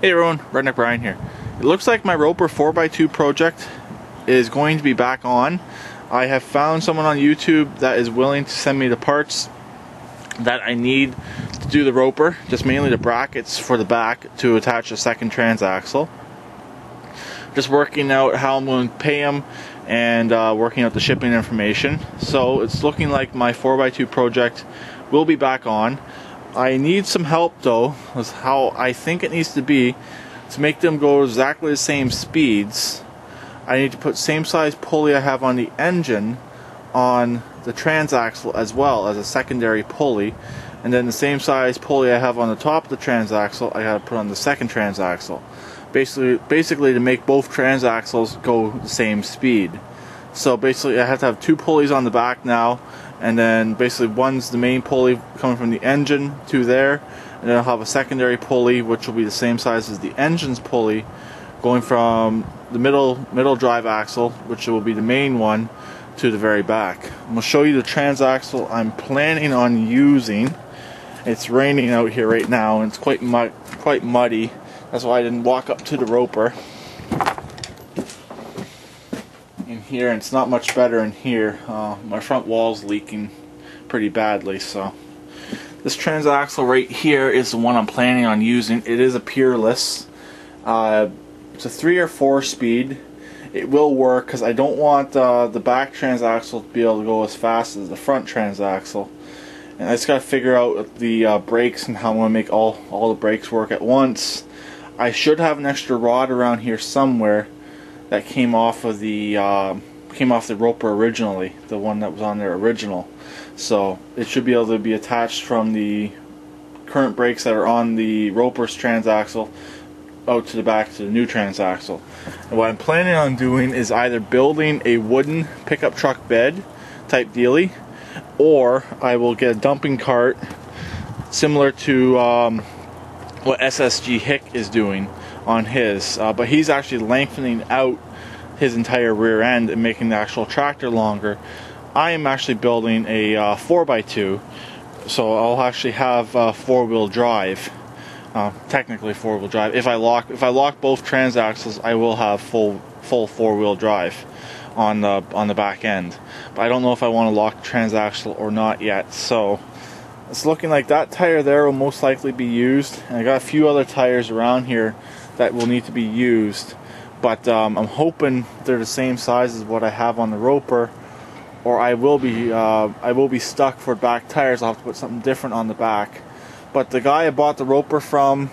Hey everyone, Redneck Brian here. It looks like my Roper 4x2 project is going to be back on. I have found someone on YouTube that is willing to send me the parts that I need to do the Roper, just mainly the brackets for the back to attach a second transaxle. Just working out how I'm going to pay them and working out the shipping information. So it's looking like my 4x2 project will be back on. I need some help though with how I think it needs to be to make them go exactly the same speeds. I need to put same size pulley I have on the engine on the transaxle as well as a secondary pulley, and then the same size pulley I have on the top of the transaxle I gotta put on the second transaxle. Basically to make both transaxles go the same speed. So basically I have to have two pulleys on the back now, and then basically one's the main pulley coming from the engine to there, and then I'll have a secondary pulley which will be the same size as the engine's pulley going from the middle drive axle, which will be the main one, to the very back. I'm going to show you the transaxle I'm planning on using. It's raining out here right now and it's quite muddy. That's why I didn't walk up to the Roper. In here, and it's not much better in here. My front wall's leaking pretty badly, so this transaxle right here is the one I'm planning on using. It is a Peerless. It's a 3 or 4 speed. It will work because I don't want the back transaxle to be able to go as fast as the front transaxle, and I just got to figure out the brakes and how I'm going to make all the brakes work at once. I should have an extra rod around here somewhere that came off the Roper originally, the one that was on there original. So it should be able to be attached from the current brakes that are on the Roper's transaxle out to the back to the new transaxle. And what I'm planning on doing is either building a wooden pickup truck bed type dealie, or I will get a dumping cart similar to what SSG Hick is doing on his, but he's actually lengthening out his entire rear end and making the actual tractor longer. I am actually building a 4x2, so I'll actually have 4-wheel drive. Technically 4-wheel drive. If I lock both transaxles, I will have full 4-wheel drive on the back end. But I don't know if I want to lock the transaxle or not yet. So it's looking like that tire there will most likely be used, and I got a few other tires around here that will need to be used, but I'm hoping they're the same size as what I have on the Roper, or I will be stuck for back tires. I'll have to put something different on the back. But the guy I bought the Roper from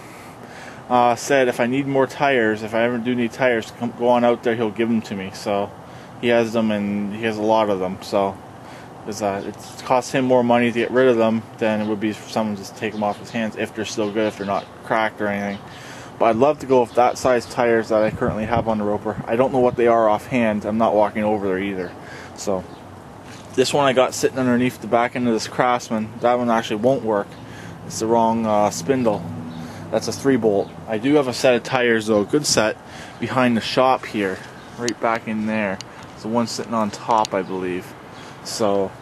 said if I need more tires, if I ever do need tires, go on out there, he'll give them to me. So he has them, and he has a lot of them. So it costs him more money to get rid of them than it would be for someone to just take them off his hands if they're still good, if they're not cracked or anything. But I'd love to go with that size tires that I currently have on the Roper. I don't know what they are offhand. I'm not walking over there either. So this one I got sitting underneath the back end of this Craftsman. That one actually won't work. It's the wrong spindle. That's a 3-bolt. I do have a set of tires though, a good set, behind the shop here, right back in there. It's the one sitting on top, I believe. So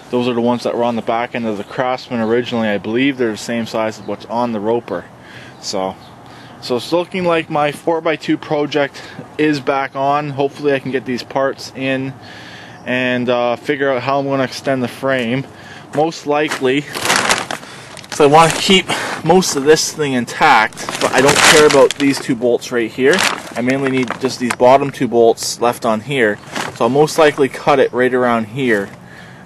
those are the ones that were on the back end of the Craftsman originally. I believe they're the same size as what's on the Roper. So it's looking like my 4x2 project is back on. Hopefully I can get these parts in and figure out how I'm going to extend the frame. Most likely, so I want to keep most of this thing intact, but I don't care about these 2 bolts right here. I mainly need just these bottom 2 bolts left on here. So I'll most likely cut it right around here.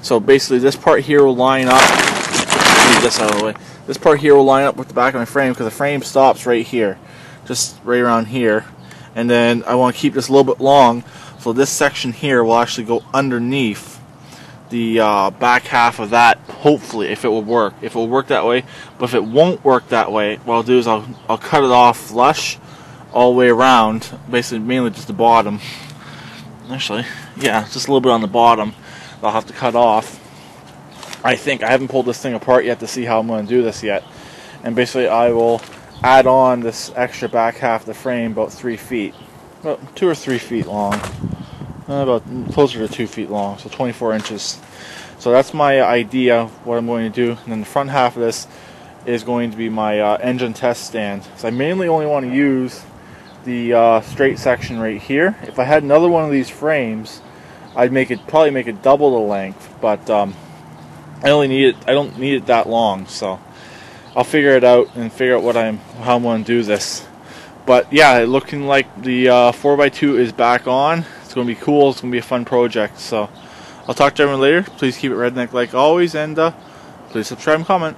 So basically this part here will line up. Move this out of the way. This part here will line up with the back of my frame, because the frame stops right here, just right around here. And then I want to keep this a little bit long, so this section here will actually go underneath the back half of that, hopefully, if it will work. If it will work that way. But if it won't work that way, what I'll do is I'll cut it off flush all the way around, basically mainly just the bottom. Actually, yeah, just a little bit on the bottom I'll have to cut off. I think I haven't pulled this thing apart yet to see how I'm going to do this yet. And basically I will add on this extra back half of the frame, about 3 feet. About 2 or 3 feet long. About closer to 2 feet long, so 24 inches. So that's my idea of what I'm going to do. And then the front half of this is going to be my engine test stand. So I mainly only want to use the straight section right here. If I had another one of these frames, I'd probably make it double the length, but I don't need it that long, so I'll figure it out and figure out how I'm going to do this. But yeah, looking like the 4x2 is back on. It's going to be cool. It's going to be a fun project. So I'll talk to everyone later. Please keep it redneck like always, and please subscribe and comment.